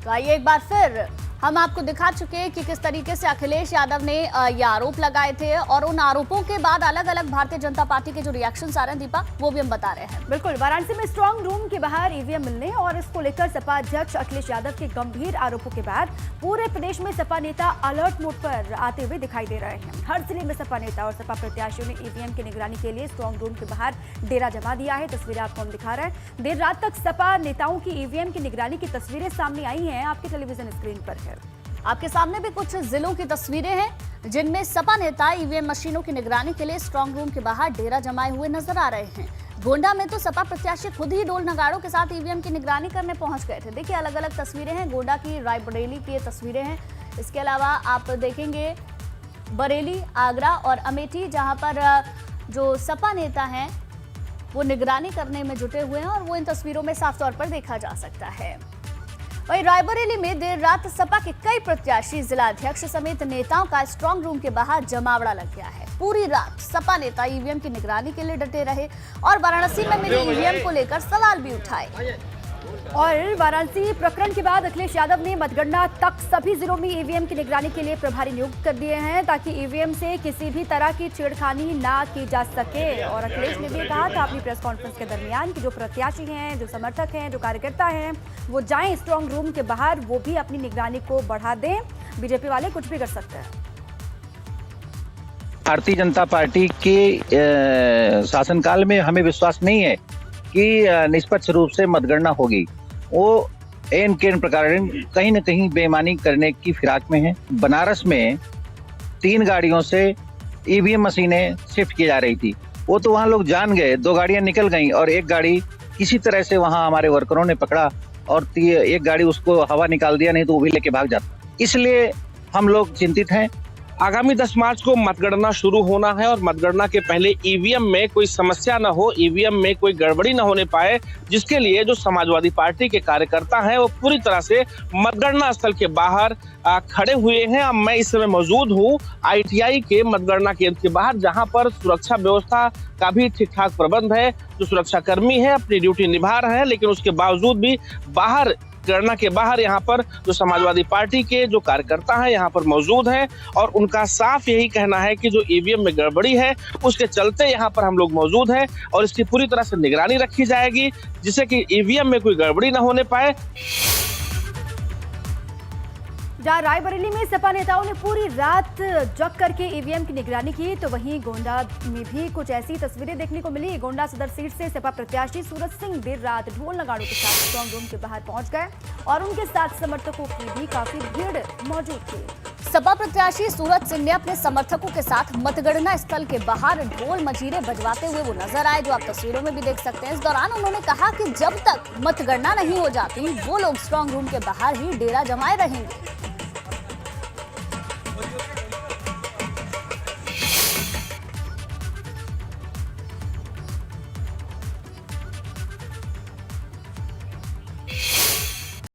तो आइए एक बार फिर हम आपको दिखा चुके हैं कि किस तरीके से अखिलेश यादव ने ये आरोप लगाए थे और उन आरोपों के बाद अलग अलग भारतीय जनता पार्टी के जो रिएक्शंस आ रहे हैं दीपा, वो भी हम बता रहे हैं। बिल्कुल, वाराणसी में स्ट्रांग रूम के बाहर ईवीएम मिलने और इसको लेकर सपा अध्यक्ष अखिलेश यादव के गंभीर आरोपों के बाद पूरे प्रदेश में सपा नेता अलर्ट मोड पर आते हुए दिखाई दे रहे हैं। हर जिले में सपा नेता और सपा प्रत्याशियों ने ईवीएम की निगरानी के लिए स्ट्रांग रूम के बाहर डेरा जमा दिया है। तस्वीरें आपको हम दिखा रहे हैं। देर रात तक सपा नेताओं की ईवीएम की निगरानी की तस्वीरें सामने आई हैं, आपके टेलीविजन स्क्रीन पर है। आपके सामने भी कुछ जिलों की तस्वीरें हैं जिनमें सपा नेता ईवीएम मशीनों की निगरानी के लिए स्ट्रांग रूम के बाहर डेरा जमाए हुए नजर आ रहे हैं। गोंडा में तो सपा प्रत्याशी खुद ही ढोल नगाड़ों के साथ ईवीएम की निगरानी करने पहुंच गए थे। देखिए अलग अलग तस्वीरें हैं, गोंडा की, रायबरेली की ये तस्वीरें हैं। इसके अलावा आप देखेंगे बरेली, आगरा और अमेठी, जहां पर जो सपा नेता हैं वो निगरानी करने में जुटे हुए हैं और वो इन तस्वीरों में साफ तौर पर देखा जा सकता है। वहीं रायबरेली में देर रात सपा के कई प्रत्याशी, जिला अध्यक्ष समेत नेताओं का स्ट्रांग रूम के बाहर जमावड़ा लग गया है। पूरी रात सपा नेता ईवीएम की निगरानी के लिए डटे रहे और वाराणसी में मिली ईवीएम को लेकर सवाल भी उठाए। और वाराणसी प्रकरण के बाद अखिलेश यादव ने मतगणना तक सभी जिलों में ईवीएम की निगरानी के लिए प्रभारी नियुक्त कर दिए हैं ताकि ईवीएम से किसी भी तरह की छेड़खानी ना की जा सके। और अखिलेश ने भी कहा था अपनी प्रेस कॉन्फ्रेंस के दरमियान कि जो प्रत्याशी हैं, जो समर्थक हैं, जो कार्यकर्ता हैं, वो जाएं स्ट्रांग रूम के बाहर, वो भी अपनी निगरानी को बढ़ा दें। बीजेपी वाले कुछ भी कर सकते हैं। भारतीय जनता पार्टी के शासनकाल में हमें विश्वास नहीं है कि निष्पक्ष रूप से मतगणना होगी। वो एन केन प्रकार कहीं न कहीं बेईमानी करने की फिराक में है। बनारस में 3 गाड़ियों से ईवीएम मशीनें शिफ्ट की जा रही थी। वो तो वहाँ लोग जान गए, 2 गाड़ियां निकल गईं और एक गाड़ी किसी तरह से वहाँ हमारे वर्करों ने पकड़ा और एक गाड़ी उसको हवा निकाल दिया, नहीं तो वो भी लेके भाग जाता। इसलिए हम लोग चिंतित हैं। आगामी 10 मार्च को मतगणना शुरू होना है और मतगणना के पहले ईवीएम में कोई समस्या न हो, ईवीएम में कोई गड़बड़ी न होने पाए, जिसके लिए जो समाजवादी पार्टी के कार्यकर्ता हैं वो पूरी तरह से मतगणना स्थल के बाहर खड़े हुए हैं। अब मैं इस समय मौजूद हूँ आईटीआई के मतगणना केंद्र के बाहर, जहां पर सुरक्षा व्यवस्था का भी ठीक ठाक प्रबंध है। जो सुरक्षा कर्मी है अपनी ड्यूटी निभा रहे हैं, लेकिन उसके बावजूद भी बाहर गणना के बाहर यहाँ पर जो समाजवादी पार्टी के जो कार्यकर्ता हैं यहाँ पर मौजूद हैं और उनका साफ यही कहना है कि जो ईवीएम में गड़बड़ी है उसके चलते यहाँ पर हम लोग मौजूद हैं और इसकी पूरी तरह से निगरानी रखी जाएगी, जिससे कि ईवीएम में कोई गड़बड़ी न होने पाए। जहां रायबरेली में सपा नेताओं ने पूरी रात जग करके ईवीएम की निगरानी की, तो वहीं गोंडा में भी कुछ ऐसी तस्वीरें देखने को मिली। गोंडा सदर सीट से सपा प्रत्याशी सूरज सिंह देर रात ढोल नगाड़ों के साथ स्ट्रांग रूम के बाहर पहुंच गए और उनके साथ समर्थकों की भी काफी भीड़ मौजूद थी। सपा प्रत्याशी सूरज सिंह ने अपने समर्थकों के साथ मतगणना स्थल के बाहर ढोल मजीरे बजवाते हुए वो नजर आए, जो आप तस्वीरों में भी देख सकते हैं। इस दौरान उन्होंने कहा कि जब तक मतगणना नहीं हो जाती वो लोग स्ट्रांग रूम के बाहर ही डेरा जमाए रहेंगे।